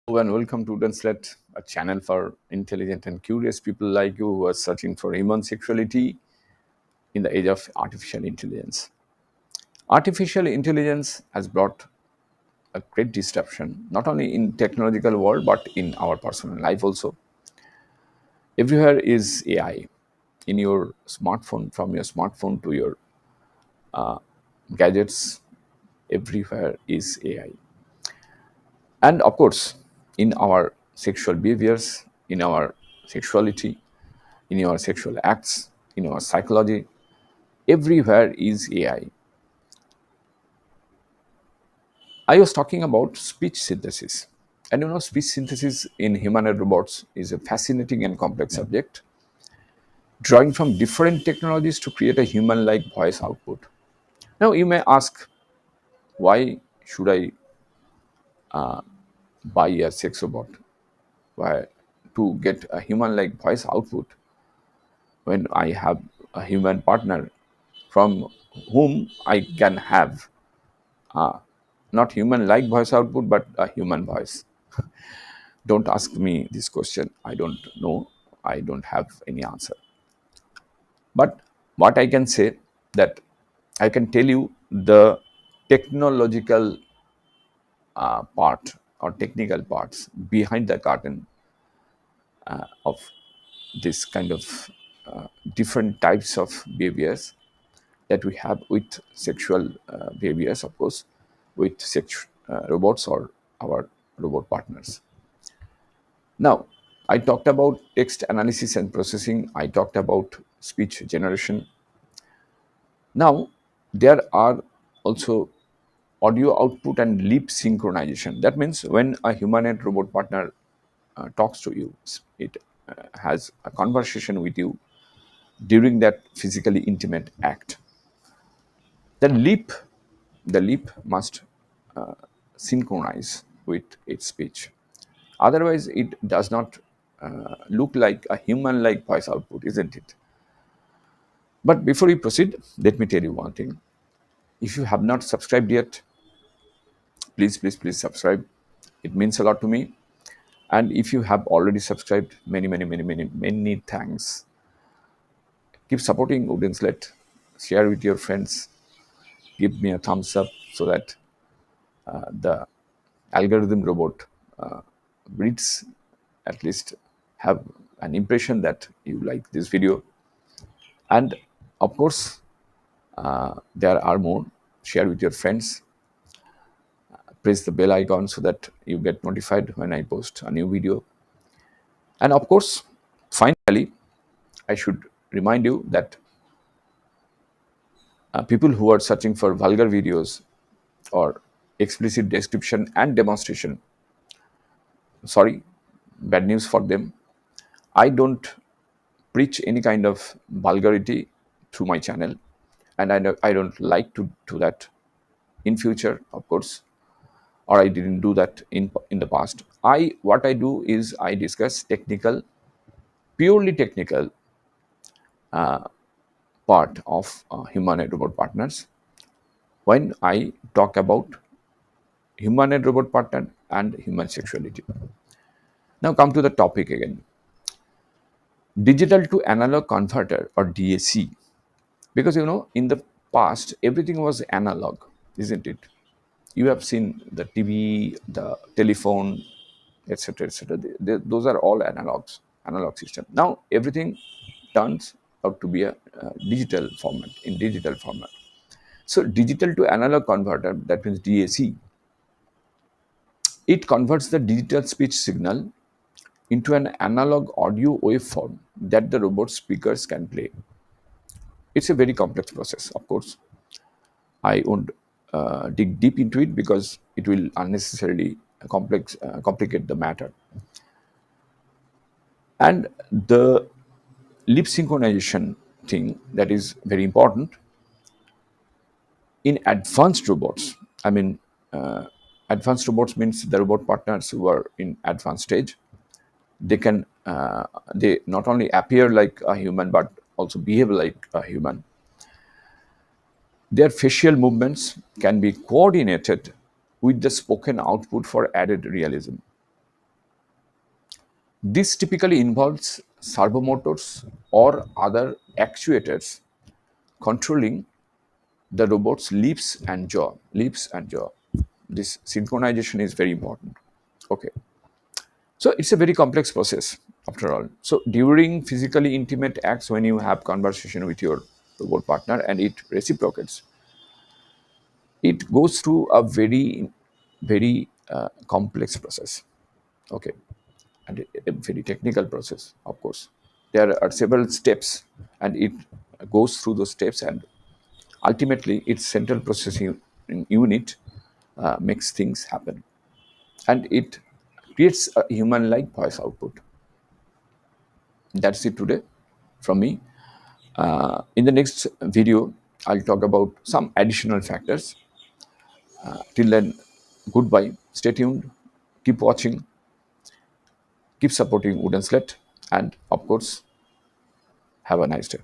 Hello and welcome to Translate, a channel for intelligent and curious people like you who are searching for human sexuality in the age of artificial intelligence. Artificial intelligence has brought a great disruption not only in technological world but in our personal life also. Everywhere is AI in your smartphone, from your smartphone to your gadgets. Everywhere is AI, and of course, in our sexual behaviors, in our sexuality, in your sexual acts, in your psychology, everywhere is AI. I was talking about speech synthesis. And speech synthesis in humanoid robots is a fascinating and complex subject, drawing from different technologies to create a human like voice output. Now, you may ask, why should I buy a sex robot? Why to get a human like voice output when I have a human partner from whom I can have not human like voice output but a human voice? Don't ask me this question. I don't know. I don't have any answer. But what I can say, that I can tell you the technological part or technical parts behind the curtain of this kind of different types of behaviors that we have with sexual behaviors, of course, with robots or our robot partners. Now, I talked about text analysis and processing. I talked about speech generation. Now, there are also audio output and lip synchronization. That means when a human and robot partner talks to you, it has a conversation with you during that physically intimate act. The lip, the lip must synchronize with its speech. Otherwise, it does not look like a human like voice output, isn't it? But before we proceed, let me tell you one thing. If you have not subscribed yet, please subscribe. It means a lot to me. And if you have already subscribed, many thanks. Keep supporting Wooden Slet. Share with your friends. Give me a thumbs up so that the algorithm robot reads, at least have an impression that you like this video. And of course, there are more. Share with your friends. Press the bell icon so that you get notified when I post a new video. And of course, finally, I should remind you that people who are searching for vulgar videos or explicit description and demonstration, sorry, bad news for them. I don't preach any kind of vulgarity through my channel, and I don't like to do that in future, of course, or I didn't do that in the past. What I do is I discuss technical, purely technical part of human and robot partners when I talk about human and robot partner and human sexuality. Now come to the topic again. Digital to analog converter, or DAC. Because in the past everything was analog, isn't it? You have seen the TV, the telephone, etc., etc. Those are all analog system. Now everything turns out to be a digital format, in digital format. So digital to analog converter, that means DAC, it converts the digital speech signal into an analog audio waveform that the robot speakers can play. It's a very complex process, of course. I won't dig deep into it because it will unnecessarily complicate the matter. And the lip synchronization thing, that is very important in advanced robots. I mean, advanced robots means the robot partners who are in advanced stage. They can they not only appear like a human but also behave like a human. Their facial movements can be coordinated with the spoken output for added realism. This typically involves servo motors or other actuators controlling the robot's lips and jaw. Lips and jaw. This synchronization is very important. Okay. So it's a very complex process after all. So during physically intimate acts, when you have conversation with your robot partner and it reciprocates, it goes through a very complex process. Okay, and a very technical process, of course. There are several steps, and it goes through those steps, and ultimately, its central processing unit makes things happen, and it creates a human-like voice output. That's it today from me. In the next video, I'll talk about some additional factors. Till then, goodbye. Stay tuned. Keep watching. Keep supporting Wooden Slet. And of course, have a nice day.